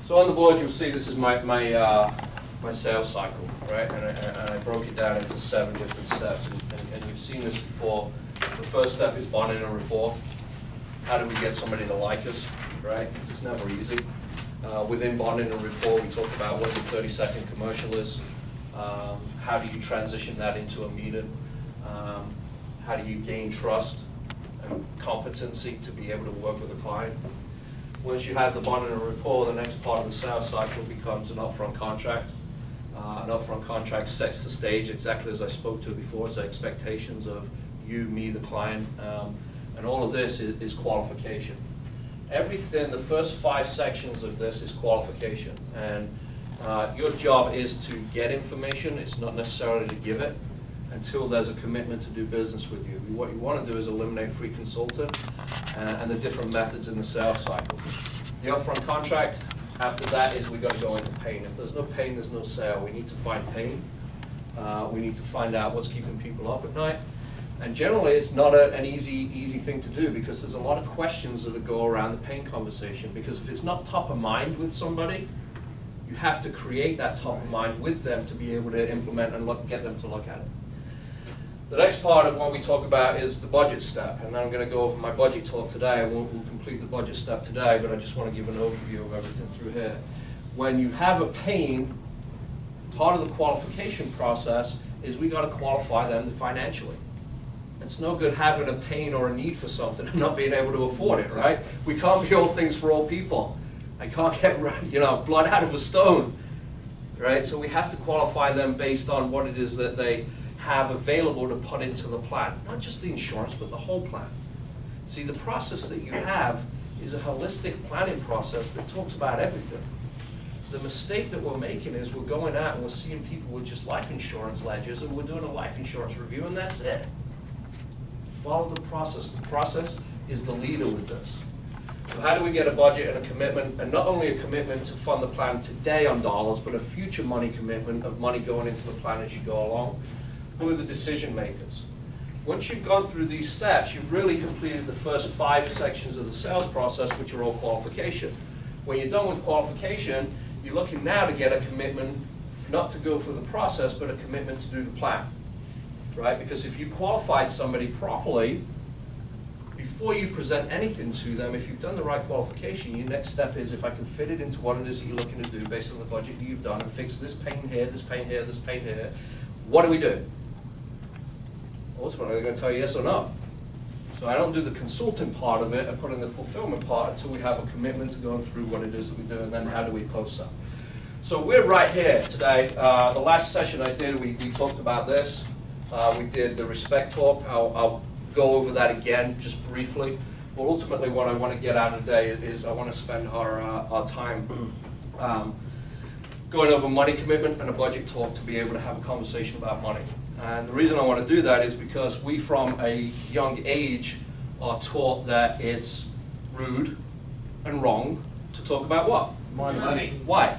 So on the board, you'll see this is my sales cycle, right? And I broke it down into 7 different steps. And you've seen this before. The first step is bonding and rapport. How do we get somebody to like us, right? Because it's never easy. Within bonding and rapport, we talk about what the 30-second commercial is. How do you transition that into a meeting? How do you gain trust and competency to be able to work with a client? Once you have the bonding and rapport, the next part of the sales cycle becomes an upfront contract. An upfront contract sets the stage exactly as I spoke to before, as expectations of you, me, the client, and all of this is qualification. Everything, the first 5 sections of this is qualification, and your job is to get information. It's not necessarily to give it until there's a commitment to do business with you. What you want to do is eliminate free consultant and the different methods in the sales cycle. The upfront contract, after that is we got to go into pain. If there's no pain, there's no sale. We need to find pain. We need to find out what's keeping people up at night. And generally, it's not an easy thing to do because there's a lot of questions that go around the pain conversation. Because if it's not top of mind with somebody, you have to create that top of mind with them to be able to implement and get them to look at it. The next part of what we talk about is the budget step, and then I'm going to go over my budget talk today. We'll complete the budget step today, but I just want to give an overview of everything through here. When you have a pain, part of the qualification process is we got to qualify them financially. It's no good having a pain or a need for something and not being able to afford it, right? We can't be all things for all people. I can't get blood out of a stone, right? So we have to qualify them based on what it is that they have available to put into the plan. Not just the insurance, but the whole plan. See, the process that you have is a holistic planning process that talks about everything. The mistake that we're making is we're going out and we're seeing people with just life insurance ledgers and we're doing a life insurance review and that's it. Follow the process. The process is the leader with this. So how do we get a budget and a commitment, and not only a commitment to fund the plan today on dollars, but a future money commitment of money going into the plan as you go along? Who are the decision makers? Once you've gone through these steps, you've really completed the first 5 sections of the sales process, which are all qualification. When you're done with qualification, you're looking now to get a commitment, not to go through the process, but a commitment to do the plan, right? Because if you qualified somebody properly, before you present anything to them, if you've done the right qualification, your next step is if I can fit it into what it is that you're looking to do based on the budget that you've done and fix this pain here, this pain here, this pain here, what do we do? Ultimately, they're going to tell you yes or no. So I don't do the consulting part of it, I put in the fulfillment part until we have a commitment to going through what it is that we do, and then how do we post that. So we're right here today. The last session I did, we talked about this. We did the respect talk. I'll go over that again just briefly. But ultimately what I want to get out of today is I want to spend our time going over money commitment and a budget talk to be able to have a conversation about money. And the reason I want to do that is because we from a young age are taught that it's rude and wrong to talk about what? Money. Why?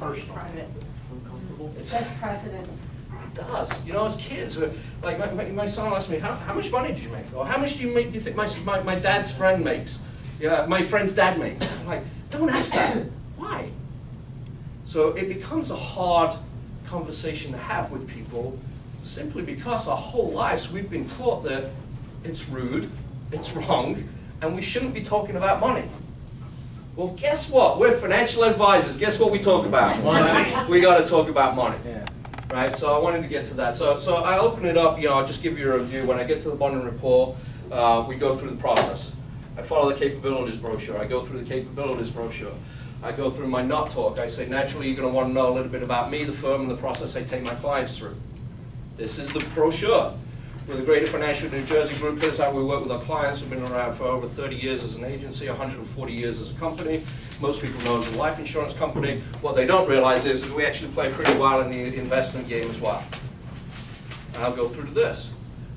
Personal. Private. It Sets precedence. does. You know, as kids, like my son asked me, how much money did you make? Or how much do you think my dad's friend makes? Yeah, my friend's dad makes. I'm like, don't ask that. Why? So it becomes a hard conversation to have with people simply because our whole lives we've been taught that it's rude, it's wrong, and we shouldn't be talking about money. Well, guess what? We're financial advisors. Guess what we talk about? Money. We got to talk about money. Yeah. Right, so I wanted to get to that. So I open it up, I'll just give you a review. When I get to the bonding report, we go through the process. I follow the capabilities brochure. I go through the capabilities brochure. I go through my not talk. I say, naturally, you're going to want to know a little bit about me, the firm, and the process I take my clients through. This is the brochure. We're the Greater Financial New Jersey Group. Here's how we work with our clients. We've been around for over 30 years as an agency, 140 years as a company. Most people know us as a life insurance company. What they don't realize is that we actually play pretty well in the investment game as well. And I'll go through to this.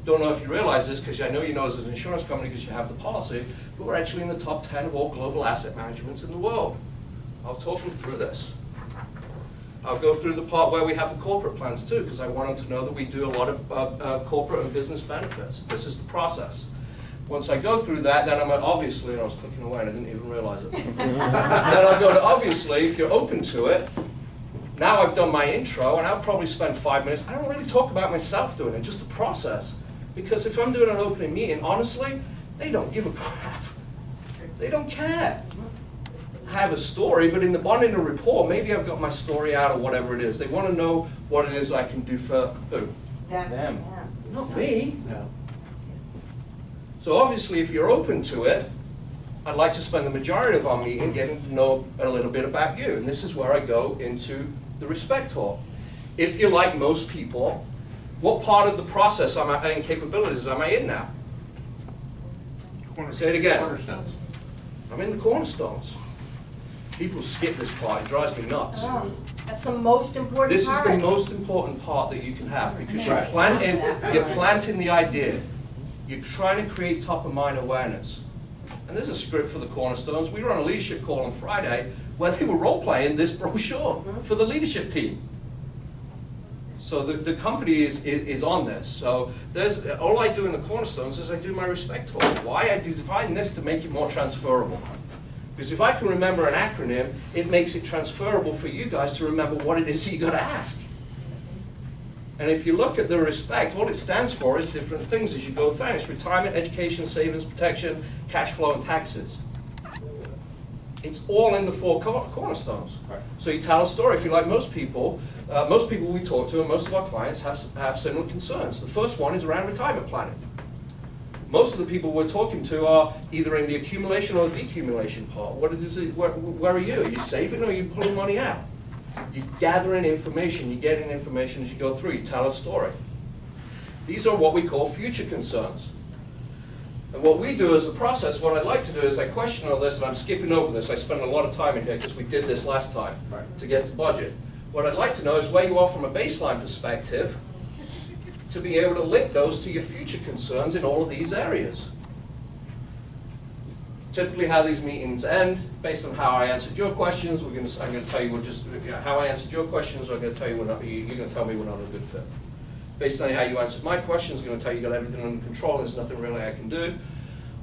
Don't know if you realize this, because I know you know us as an insurance company because you have the policy, but we're actually in the top 10 of all global asset managements in the world. I'll talk them through this. I'll go through the part where we have the corporate plans too, because I want them to know that we do a lot of corporate and business benefits. This is the process. Once I go through that, then I'm at obviously, and I was clicking away and I didn't even realize it. Then I'll go to obviously, if you're open to it. Now I've done my intro, and I'll probably spend 5 minutes. I don't really talk about myself doing it, just the process. Because if I'm doing an opening meeting, honestly, they don't give a crap. They don't care. I have a story, but in the bonding and rapport, maybe I've got my story out or whatever it is. They want to know what it is I can do for who? Them. Not me. No. So obviously, if you're open to it, I'd like to spend the majority of our meeting getting to know a little bit about you. And this is where I go into the respect talk. If you're like most people, what part of the process and capabilities am I in now? Say it again. Cornerstones. I'm in the cornerstones. People skip this part, it drives me nuts. Oh, that's the most important This is part. the most important part that you can have, because you're Right. planting the idea. You're trying to create top of mind awareness. And there's a script for the cornerstones. We were on a leadership call on Friday where they were role-playing this brochure for the leadership team. So the company is on this. So all I do in the cornerstones is I do my respect talk. Why I designed this to make it more transferable. Because if I can remember an acronym, it makes it transferable for you guys to remember what it is you got to ask. And if you look at the respect, what it stands for is different things as you go through. It's retirement, education, savings, protection, cash flow, and taxes. It's all in the four cornerstones. Right. So you tell a story. If you're like most people we talk to and most of our clients have similar concerns. The first one is around retirement planning. Most of the people we're talking to are either in the accumulation or the decumulation part. Where are you? Are you saving or are you pulling money out? You're gathering information, you're getting information as you go through, you tell a story. These are what we call future concerns. And what we do as a process, what I'd like to do is I question all this, and I'm skipping over this. I spent a lot of time in here because we did this last time Right. to get to budget. What I'd like to know is where you are from a baseline perspective to be able to link those to your future concerns in all of these areas. Typically how these meetings end, based on how I answered your questions, I'm going to tell you how I answered your questions, I'm going to tell you you're going to tell me we're not a good fit. Based on how you answered my questions, I'm going to tell you got everything under control, there's nothing really I can do.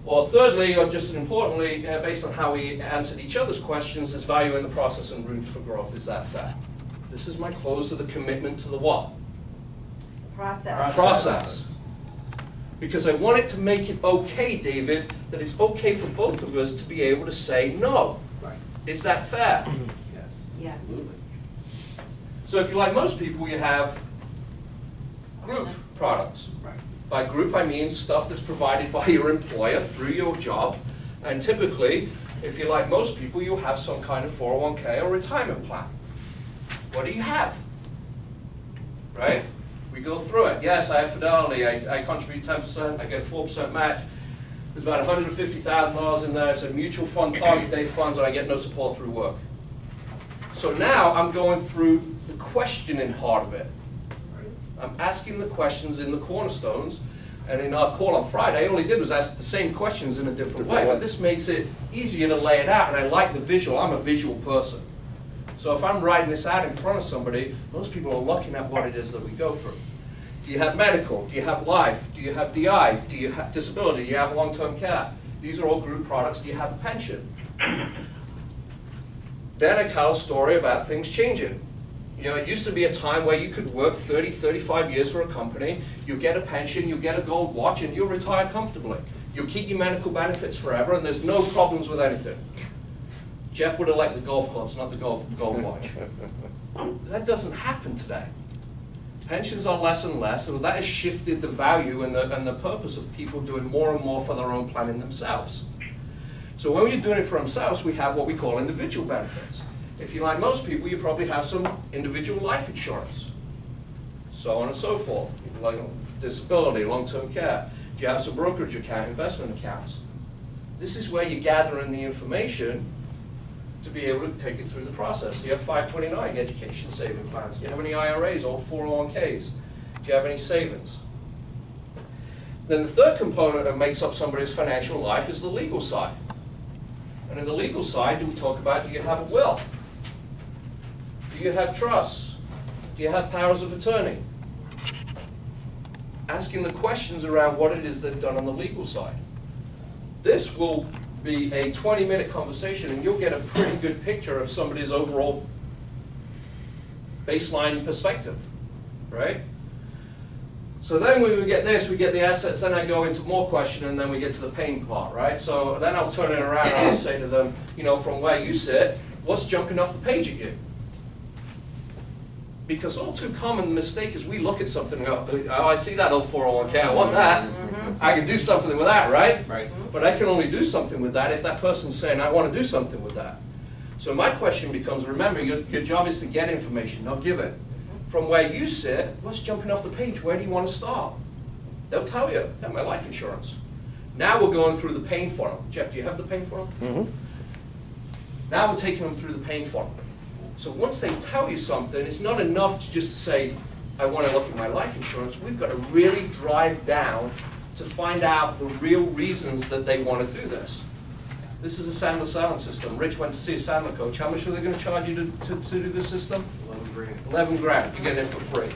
Or thirdly, or just as importantly, based on how we answered each other's questions, there's value in the process and room for growth. Is that fair? This is my close to the commitment to the what? Process. Process. Because I want it to make it okay, David, that it's okay for both of us to be able to say no. Right. Is that fair? Yes. Yes. Absolutely. So if you're like most people, you have group products. Right. By group, I mean stuff that's provided by your employer through your job. And typically, if you're like most people, you'll have some kind of 401k or retirement plan. What do you have? Right? We go through it. Yes, I have Fidelity. I contribute 10%. I get a 4% match. There's about $150,000 in there. It's a mutual fund, target date funds, and I get no support through work. So now I'm going through the questioning part of it. I'm asking the questions in the cornerstones, and in our call on Friday, all he did was ask the same questions in a different way. But this makes it easier to lay it out, and I like the visual. I'm a visual person. So if I'm writing this out in front of somebody, most people are looking at what it is that we go through. Do you have medical? Do you have life? Do you have DI? Do you have disability? Do you have long-term care? These are all group products. Do you have a pension? Then I tell a story about things changing. You know, it used to be a time where you could work 30, 35 years for a company, you get a pension, you get a gold watch, and you'll retire comfortably. You'll keep your medical benefits forever, and there's no problems with anything. Jeff would elect the golf clubs, not the gold watch. That doesn't happen today. Pensions are less and less, so that has shifted the value and the purpose of people doing more and more for their own planning themselves. So when we're doing it for themselves, we have what we call individual benefits. If you're like most people, you probably have some individual life insurance, so on and so forth, like disability, long-term care. Do you have some brokerage account, investment accounts? This is where you're gathering the information to be able to take it through the process. Do you have 529 education saving plans? Do you have any IRAs or 401ks? Do you have any savings? Then the third component that makes up somebody's financial life is the legal side. And in the legal side, do we talk about, do you have a will? Do you have trusts? Do you have powers of attorney? Asking the questions around what it is they've done on the legal side. This will be a 20-minute conversation, and you'll get a pretty good picture of somebody's overall baseline perspective, right? So then when we get this, we get the assets, then I go into more question, and then we get to the pain part, right? So then I'll turn it around and I'll say to them, you know, from where you sit, what's jumping off the page at you? Because all too common mistake is we look at something and go, oh, I see that old 401k, I want that. I can do something with that, right? Right. But I can only do something with that if that person's saying, I want to do something with that. So my question becomes, remember, your job is to get information, not give it. From where you sit, what's jumping off the page? Where do you want to start? They'll tell you, yeah, my life insurance. Now we're going through the pain funnel. Jeff, do you have the pain funnel? Now we're taking them through the pain funnel. So once they tell you something, it's not enough to just say, I want to look at my life insurance. We've got to really drive down to find out the real reasons that they want to do this. This is a Sandler Silent system. Rich went to see a Sandler coach. How much are they going to charge you to do this system? 11 grand. 11 grand. You get it for free.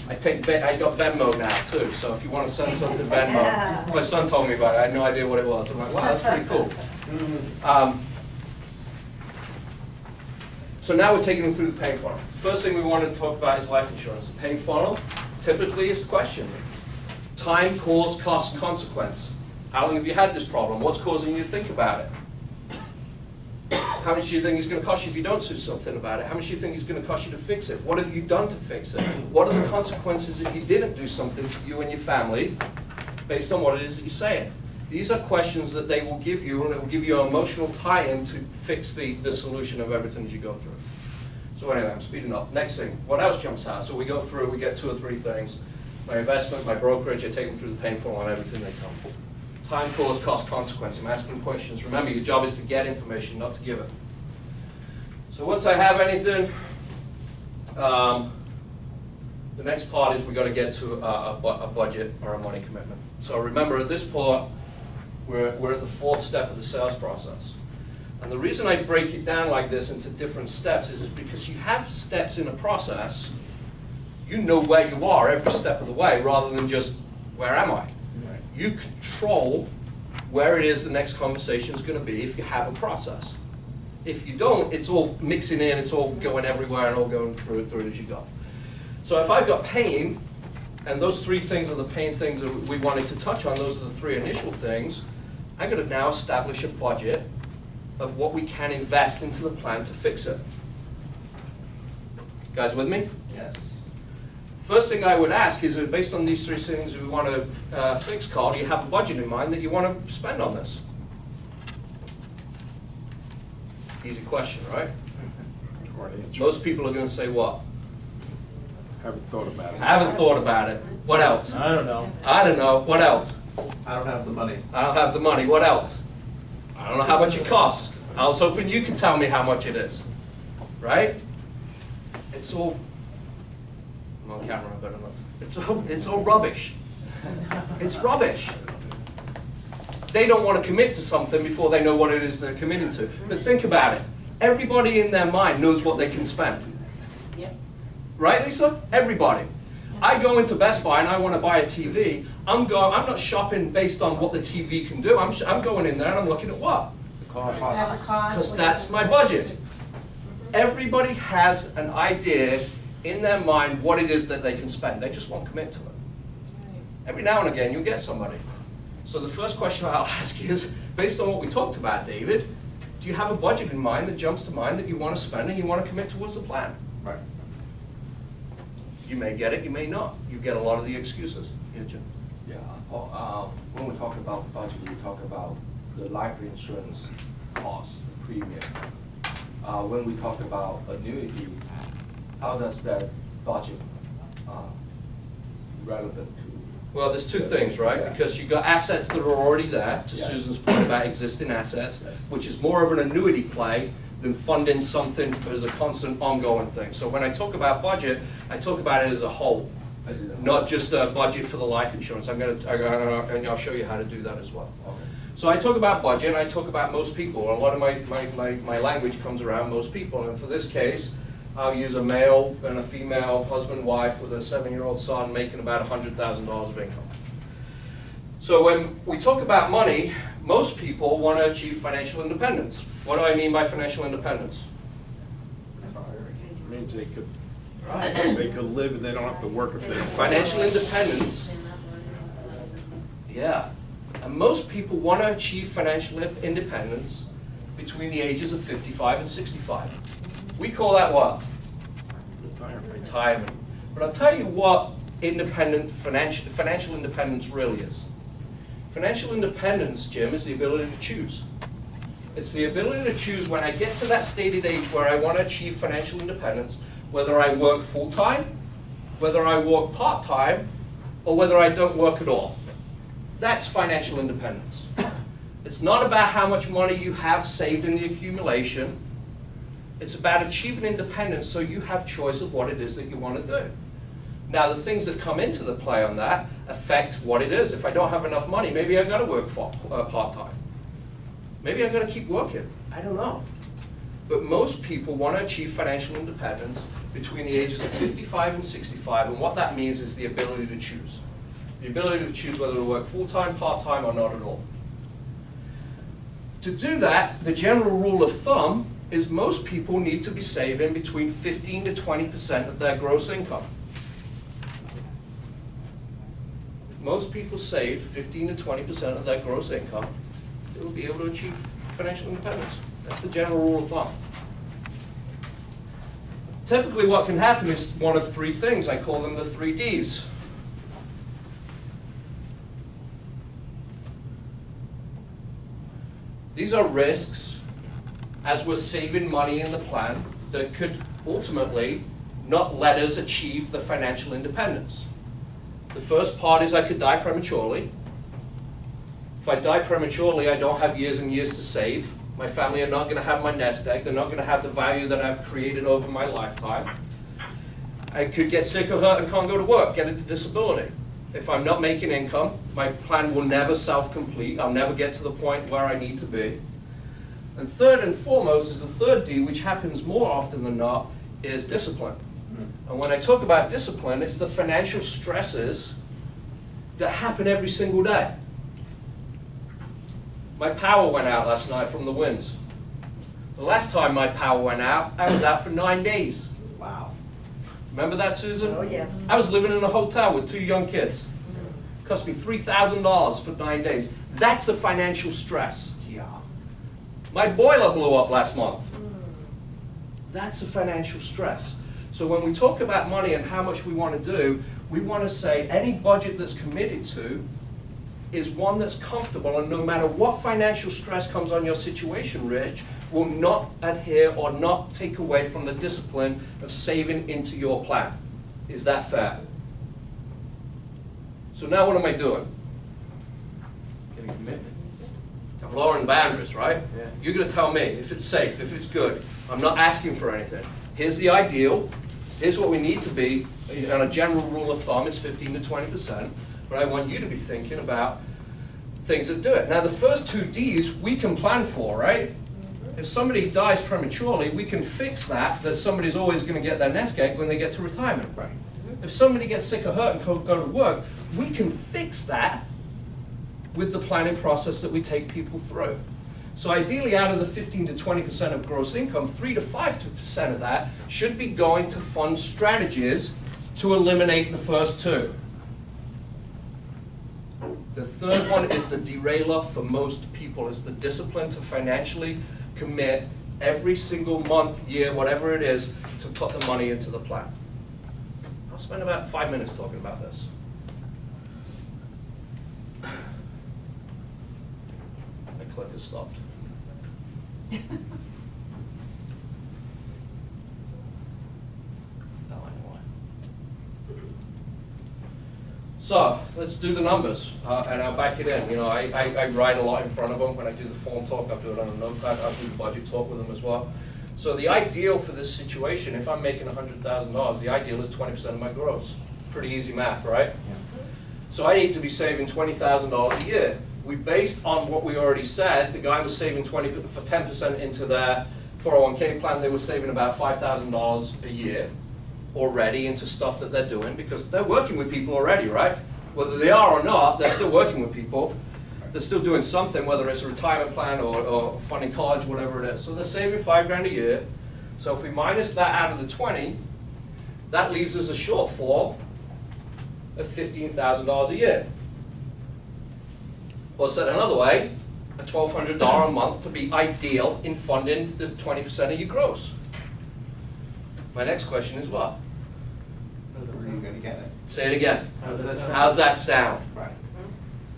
I got Venmo now too, so if you want to send something Venmo. My son told me about it. I had no idea what it was. I'm like, wow, that's pretty cool. So now we're taking them through the pain funnel. First thing we want to talk about is life insurance. The pain funnel typically is the question. Time, cause, cost, consequence. How long have you had this problem? What's causing you to think about it? How much do you think it's going to cost you if you don't do something about it? How much do you think it's going to cost you to fix it? What have you done to fix it? What are the consequences if you didn't do something for you and your family based on what it is that you're saying? These are questions that they will give you, and it will give you an emotional tie-in to fix the solution of everything as you go through. So anyway, I'm speeding up. Next thing, what else jumps out? So we go through, we get 2 or 3 things. My investment, my brokerage, I take them through the pain funnel on everything they tell me. Time, cause, cost, consequence. I'm asking questions. Remember, your job is to get information, not to give it. So once I have anything, the next part is we've got to get to a budget or a money commitment. So remember, at this point, we're at the 4th step of the sales process. And the reason I break it down like this into different steps is because you have steps in a process, you know where you are every step of the way, rather than just, where am I? You control where it is the next conversation is going to be if you have a process. If you don't, it's all mixing in, it's all going everywhere and all going through it as you go. So if I've got pain, and those 3 things are the pain things that we wanted to touch on, those are the 3 initial things, I'm going to now establish a budget of what we can invest into the plan to fix it. Guys with me? Yes. First thing I would ask is, based on these 3 things we want to fix, Carl, do you have a budget in mind that you want to spend on this? Easy question, right? Most people are going to say what? Haven't thought about it. I haven't thought about it. What else? I don't know. I don't know. What else? I don't have the money. I don't have the money. What else? I don't know how much it costs. I was hoping you could tell me how much it is. Right? It's all, I'm on camera, I better not. It's all rubbish. It's rubbish. They don't want to commit to something before they know what it is they're committing to. But think about it. Everybody in their mind knows what they can spend. Yep. Right, Lisa? Everybody. I go into Best Buy and I want to buy a TV. I'm not shopping based on what the TV can do. I'm going in there and I'm looking at what? Because that's my budget. Everybody has an idea in their mind what it is that they can spend. They just won't commit to it. Every now and again, you'll get somebody. So the first question I'll ask is, based on what we talked about, David, do you have a budget in mind that jumps to mind that you want to spend and you want to commit towards the plan? Right. You may get it, you may not. You get a lot of the excuses. Yeah, Jim? Yeah, when we talk about budget, we talk about the life insurance cost, premium. When we talk about annuity, how does that budget relevant to? Well, there's 2 things, right? Yeah. Because you've got assets that are already there, to Yeah. Susan's point about existing assets, Yes. which is more of an annuity play than funding something as a constant ongoing thing. So when I talk about budget, I talk about it as a whole, not just a budget for the life insurance. And I'll show you how to do that as well. Okay. So I talk about budget, and I talk about most people. A lot of my language comes around most people. And for this case, I'll use a male and a female husband, wife with a 7-year-old son making about $100,000 of income. So when we talk about money Most people want to achieve financial independence. What do I mean by financial independence? Means they could, Right. they could live and they don't have to work if they. Financial independence, yeah. And most people want to achieve financial independence between the ages of 55 and 65. We call that what? Retirement. But I'll tell you what financial independence really is. Financial independence, Jim, is the ability to choose. It's the ability to choose when I get to that stated age where I want to achieve financial independence, whether I work full-time, whether I work part-time, or whether I don't work at all. That's financial independence. It's not about how much money you have saved in the accumulation. It's about achieving independence so you have choice of what it is that you want to do. Now, the things that come into the play on that affect what it is. If I don't have enough money, maybe I've got to work part-time. Maybe I've got to keep working. I don't know. But most people want to achieve financial independence between the ages of 55 and 65, and what that means is the ability to choose. The ability to choose whether to work full-time, part-time, or not at all. To do that, the general rule of thumb is most people need to be saving between 15 to 20% of their gross income. If most people save 15 to 20% of their gross income, they will be able to achieve financial independence. That's the general rule of thumb. Typically what can happen is one of three things. I call them the 3 Ds. These are risks as we're saving money in the plan that could ultimately not let us achieve the financial independence. The first part is I could die prematurely. If I die prematurely, I don't have years and years to save. My family are not going to have my nest egg. They're not going to have the value that I've created over my lifetime. I could get sick or hurt and can't go to work, get a disability. If I'm not making income, my plan will never self-complete. I'll never get to the point where I need to be. And third and foremost is the third D, which happens more often than not, is discipline. And when I talk about discipline, it's the financial stresses that happen every single day. My power went out last night from the winds. The last time my power went out, I was out for 9 days. Wow. Remember that, Susan? Oh, yes. I was living in a hotel with 2 young kids. It cost me $3,000 for 9 days. That's a financial stress. Yeah. My boiler blew up last month. That's a financial stress. So when we talk about money and how much we want to do, we want to say any budget that's committed to is one that's comfortable, and no matter what financial stress comes on your situation, Rich, will not adhere or not take away from the discipline of saving into your plan. Is that fair? So now what am I doing? Getting commitment. I'm lowering boundaries, right? Yeah. You're going to tell me if it's safe, if it's good. I'm not asking for anything. Here's the ideal. Here's what we need to be. On a general rule of thumb, it's 15 to 20%. But I want you to be thinking about things that do it. Now, the first 2 Ds we can plan for, right? If somebody dies prematurely, we can fix that somebody's always going to get their nest egg when they get to retirement. Right. If somebody gets sick or hurt and can't go to work, we can fix that with the planning process that we take people through. So ideally, out of the 15 to 20% of gross income, 3 to 5% of that should be going to fund strategies to eliminate the first 2. The third one is the derailer for most people. It's the discipline to financially commit every single month, year, whatever it is, to put the money into the plan. I'll spend about 5 minutes talking about this. My clicker stopped. So let's do the numbers, and I'll back it in. You know, I write a lot in front of them when I do the form talk. I'll do it on a notepad. I'll do the budget talk with them as well. So the ideal for this situation, if I'm making $100,000, the ideal is 20% of my gross. Pretty easy math, right? Yeah. So I need to be saving $20,000 a year. We based on what we already said. The guy was saving 10% into their 401k plan. They were saving about $5,000 a year already into stuff that they're doing, because they're working with people already, right? Whether they are or not, they're still working with people. They're still doing something, whether it's a retirement plan or funding college, whatever it is. So they're saving $5,000 a year. So if we minus that out of the 20, that leaves us a shortfall of $15,000 a year. Or said another way, a $1,200 a month to be ideal in funding the 20% of your gross. My next question is what? Where are you gonna get it? Say it again. How's that sound? How's that sound? Right.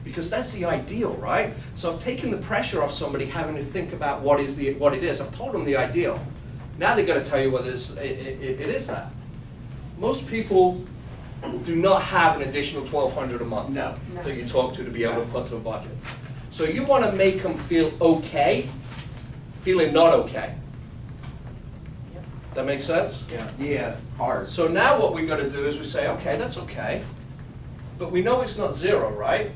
Because that's the ideal, right? So I've taken the pressure off somebody having to think about what it is. I've told them the ideal. Now they've got to tell you whether it is that. Most people do not have an additional $1,200 a month No. that you talk to be able to put to a budget. So you want to make them feel okay, feeling not okay. That makes sense? Yeah, hard. So now what we've got to do is we say, okay, that's okay, but we know it's not zero, right?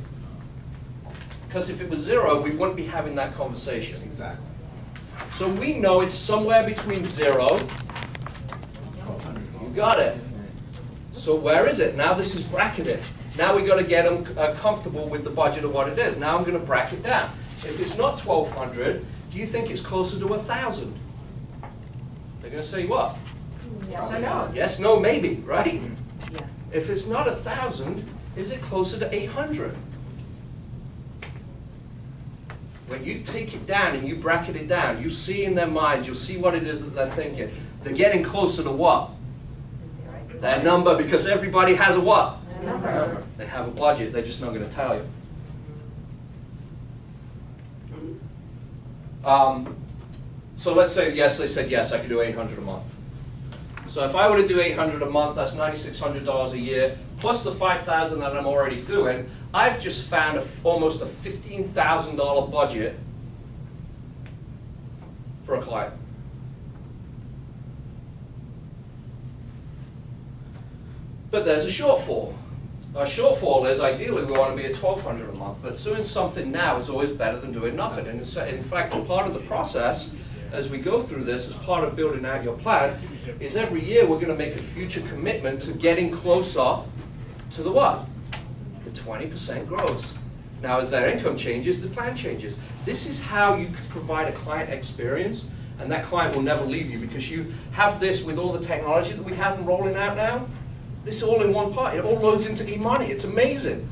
Because if it was zero, we wouldn't be having that conversation. Exactly. So we know it's somewhere between 0, 1,200. you got it. So where is it? Now this is bracketed. Now we got to get them comfortable with the budget of what it is. Now I'm going to bracket down. If it's not 1,200, do you think it's closer to 1,000? They're going to say what? Yes or no? Yes, no, maybe, right? Yeah. If it's not 1,000, is it closer to 800? When you take it down and you bracket it down, you see in their minds, you'll see what it is that they're thinking. They're getting closer to what? Their number, because everybody has a what? Number. They have a budget, they're just not going to tell you. So let's say, yes, they said yes, I could do 800 a month. So if I were to do 800 a month, that's $9,600 a year, plus the 5,000 that I'm already doing, I've just found almost a $15,000 budget for a client. But there's a shortfall. Our shortfall is ideally we want to be at $1,200 a month, but doing something now is always better than doing nothing. And in fact, a part of the process, as we go through this, as part of building out your plan, is every year we're going to make a future commitment to getting closer to the what? The 20% gross. Now, as their income changes, the plan changes. This is how you can provide a client experience, and that client will never leave you because you have this with all the technology that we have rolling out now. This is all in one part. It all loads into eMoney. It's amazing.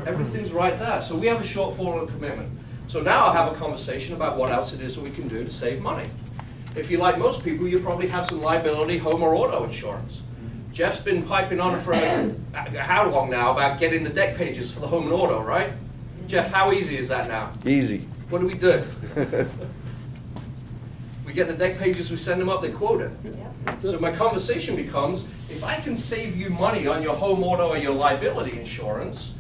Everything's right there. So we have a shortfall on commitment. So now I'll have a conversation about what else it is that we can do to save money. If you're like most people, you probably have some liability, home or auto insurance. Jeff's been piping on for how long now about getting the deck pages for the home and auto, right? Jeff, how easy is that now? Easy. What do? We get the deck pages, we send them up, they quote it. Yep. So my conversation becomes, if I can save you money on your home auto or your liability insurance,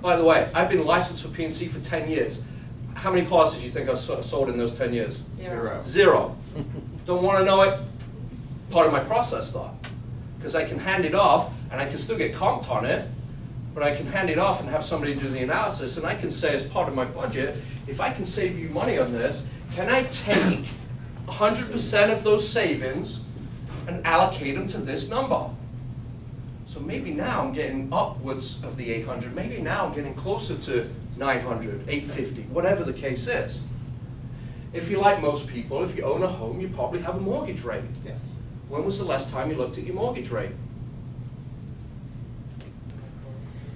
by the way, I've been licensed for PNC for 10 years. How many policies do you think I've sold in those 10 years? Zero. Zero. Don't want to know it? Part of my process though. Because I can hand it off, and I can still get comped on it, but I can hand it off and have somebody do the analysis, and I can say as part of my budget, if I can save you money on this, can I take 100% of those savings and allocate them to this number? So maybe now I'm getting upwards of the 800, maybe now I'm getting closer to 900, 850, whatever the case is. If you're like most people, if you own a home, you probably have a mortgage rate. Yes. When was the last time you looked at your mortgage rate?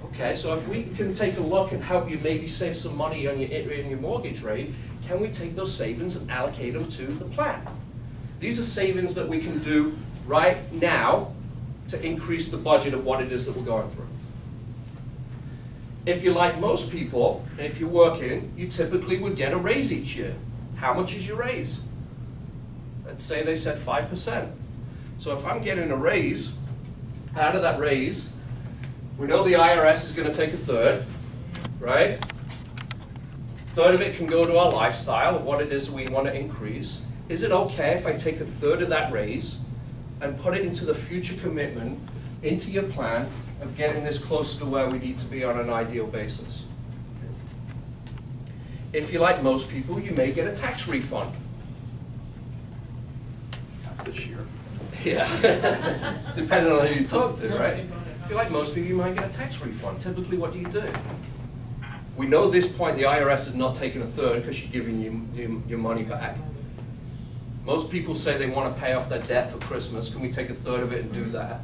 Okay, so if we can take a look and help you maybe save some money on your mortgage rate, can we take those savings and allocate them to the plan? These are savings that we can do right now to increase the budget of what it is that we're going through. If you're like most people, and if you're working, you typically would get a raise each year. How much is your raise? Let's say they said 5%. So if I'm getting a raise, out of that raise, we know the IRS is going to take a third, right? A third of it can go to our lifestyle of what it is we want to increase. Is it okay if I take a third of that raise and put it into the future commitment, into your plan of getting this closer to where we need to be on an ideal basis? If you're like most people, you may get a tax refund. This year. Yeah, depending on who you talk to, right? If you're like most people, you might get a tax refund. Typically, what do? We know at this point the IRS is not taking a third because she's giving you your money back. Most people say they want to pay off their debt for Christmas. Can we take a third of it and do that?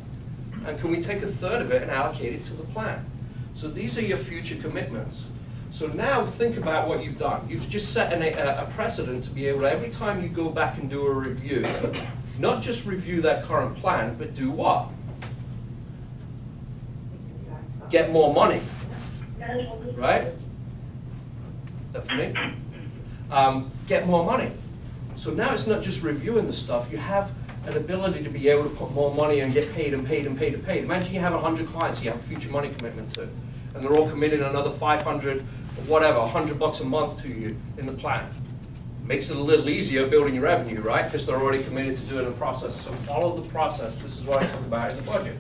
And can we take a third of it and allocate it to the plan? So these are your future commitments. So now think about what you've done. You've just set a precedent to be able to, every time you go back and do a review, not just review that current plan, but do what? Get more money, right? That for me? Get more money. So now it's not just reviewing the stuff, you have an ability to be able to put more money and get paid and paid and paid and paid. Imagine you have 100 clients you have a future money commitment to, and they're all committed another 500, whatever, $100 a month to you in the plan. Makes it a little easier building your revenue, right? Because they're already committed to doing the process. So follow the process. This is what I talk about in the budget.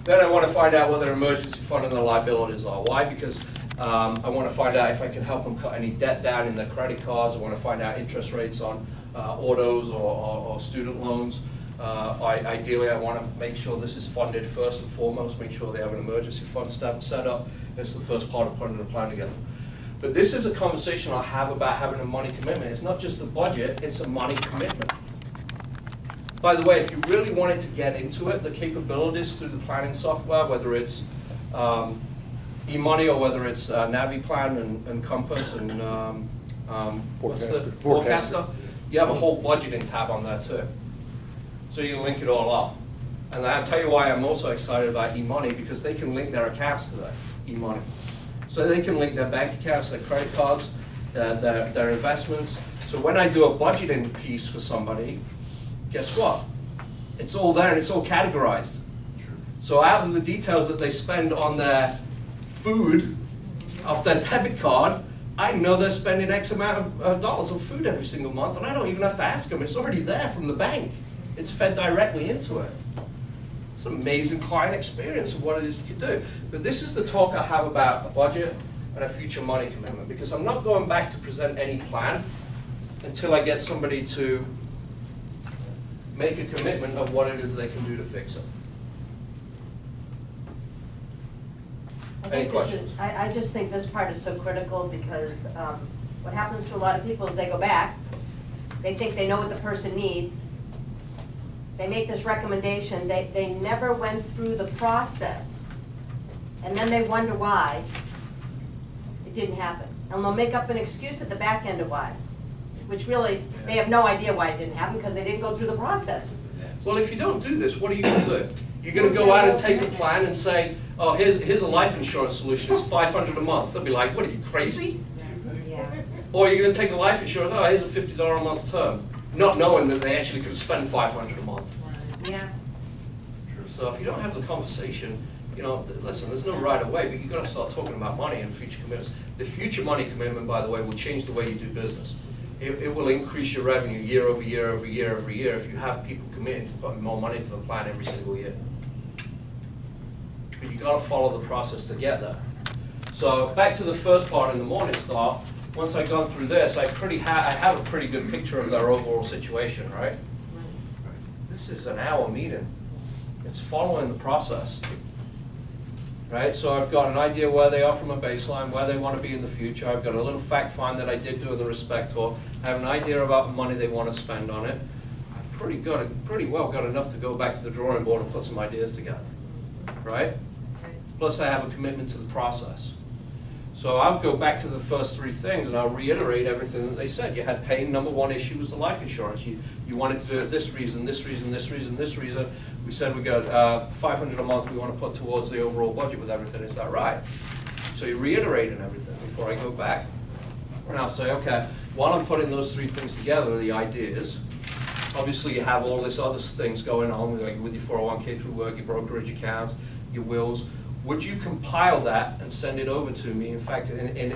Then I want to find out what their emergency fund and their liabilities are. Why? Because I want to find out if I can help them cut any debt down in their credit cards. I want to find out interest rates on autos or student loans. Ideally, I want to make sure this is funded first and foremost, make sure they have an emergency fund set up. It's the first part of putting the plan together. But this is a conversation I'll have about having a money commitment. It's not just a budget, it's a money commitment. By the way, if you really wanted to get into it, the capabilities through the planning software, whether it's eMoney or whether it's NaviPlan and Compass and what's the Forecaster, you have a whole budgeting tab on there too. So you can link it all up. And I'll tell you why I'm also excited about eMoney, because they can link their accounts to that eMoney. So they can link their bank accounts, their credit cards, their investments. So when I do a budgeting piece for somebody, guess what? It's all there and it's all categorized. So out of the details that they spend on their food off their debit card, I know they're spending X amount of dollars on food every single month, and I don't even have to ask them. It's already there from the bank. It's fed directly into it. It's an amazing client experience of what it is you can do. But this is the talk I have about a budget and a future money commitment, because I'm not going back to present any plan until I get somebody to make a commitment of what it is they can do to fix it. Any questions? I just think this part is so critical, because what happens to a lot of people is they go back, they think they know what the person needs, they make this recommendation, they never went through the process, and then they wonder why it didn't happen. And they'll make up an excuse at the back end of why, which really, they have no idea why it didn't happen, because they didn't go through the process. Well, if you don't do this, what are you going to do? You're going to go out and take a plan and say, oh, here's a life insurance solution, it's $500 a month. They'll be like, what are you, crazy? Yeah. Or you're going to take a life insurance, oh, here's a $50 a month term, not knowing that they actually could spend $500 a month. Yeah. So if you don't have the conversation, you know, listen, there's no right away, but you've got to start talking about money and future commitments. The future money commitment, by the way, will change the way you do business. It will increase your revenue year over year over year over year if you have people committing to putting more money into the plan every single year. But you've got to follow the process to get there. So back to the first part in the Morningstar, once I've gone through this, I have a pretty good picture of their overall situation, right? This is an hour meeting. It's following the process. Right, so I've got an idea where they are from a baseline, where they want to be in the future. I've got a little fact find that I did do in the Respector. I have an idea about the money they want to spend on it. I've pretty well got enough to go back to the drawing board and put some ideas together, right? Plus I have a commitment to the process. So I'll go back to the first three things and I'll reiterate everything that they said. You had pain, number one issue was the life insurance. You wanted to do it this reason, this reason, this reason, this reason. We said we got $500 a month we want to put towards the overall budget with everything. Is that right? So you're reiterating everything before I go back. And I'll say, okay, while I'm putting those three things together, the ideas, obviously you have all this other things going on with your 401k through work, your brokerage accounts, your wills. Would you compile that and send it over to me? In fact, in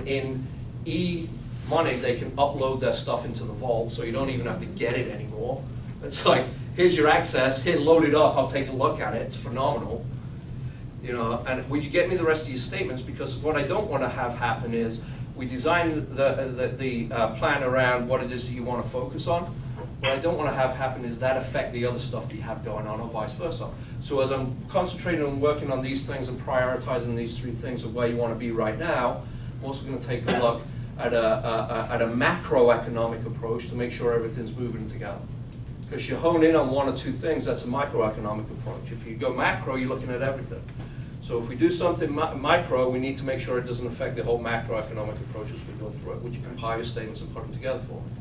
eMoney, they can upload their stuff into the vault, so you don't even have to get it anymore. It's like, here's your access, here, load it up, I'll take a look at it, it's phenomenal. You know, and would you get me the rest of your statements? Because what I don't want to have happen is, we design the plan around what it is that you want to focus on. What I don't want to have happen is that affect the other stuff that you have going on, or vice versa. So as I'm concentrating on working on these things and prioritizing these three things of where you want to be right now, I'm also gonna take a look at a macroeconomic approach to make sure everything's moving together. Because you hone in on one or two things, that's a microeconomic approach. If you go macro, you're looking at everything. So if we do something micro, we need to make sure it doesn't affect the whole macroeconomic approach as we go through it. Would you compile your statements and put them together for me?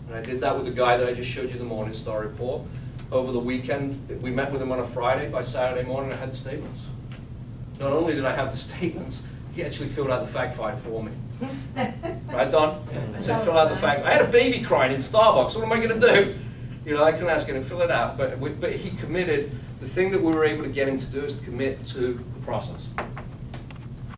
And I did that with the guy that I just showed you the Morningstar report. Over the weekend, we met with him on a Friday. By Saturday morning, I had the statements. Not only did I have the statements, he actually filled out the fact find for me. Right, Don? I said, fill out the fact. I had a baby crying in Starbucks. What am I going to do? You know, I couldn't ask him to fill it out. But he committed. The thing that we were able to get him to do is to commit to the process.